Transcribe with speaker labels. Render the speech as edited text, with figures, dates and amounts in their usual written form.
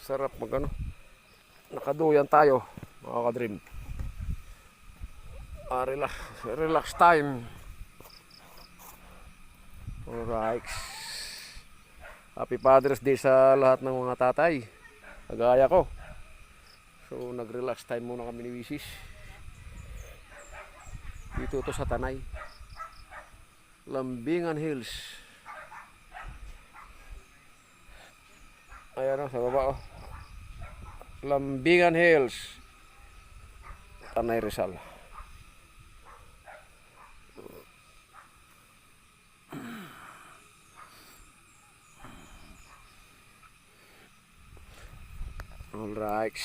Speaker 1: Sarap mag ano. Nakaduyan tayo, mga ka-dream. Relax, relax time. Alright. Happy Father's Day sa lahat ng mga tatay. Kagaya ko. So nag-relax time muna kami ni Wisis. Dito to sa Tanay. Lambingan Hills. Ayan o, sa baba o. Lambingan Hills. Tanay Rizal. Alright.